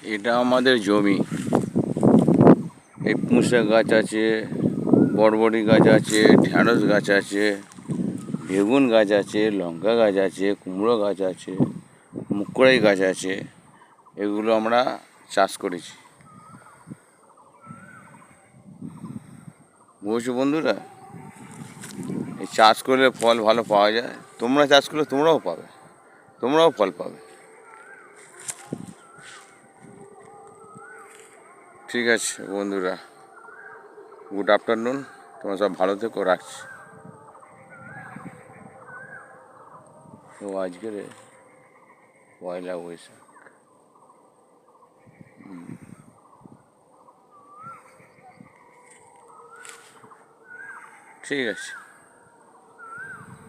এটা আমাদের জমি। এই পুঁশা গাছ আছে, বরবটি গাছ আছে, ঢ্যাঁড়স গাছ আছে, বেগুন গাছ আছে, লঙ্কা গাছ আছে, কুমড়ো গাছ আছে, মুকুড়াই গাছ আছে। এগুলো আমরা চাষ করেছি। বুঝছো বন্ধুরা, এই চাষ করলে ফল ভালো পাওয়া যায়। তোমরা চাষ করলে তোমরাও পাবে, তোমরাও ফল পাবে। ঠিক আছে বন্ধুরা, গুড আফটারনুন, তোমরা সব ভালো থেকো, রাখছি। তো আজকের পয়লা বৈশাখ। ঠিক আছে।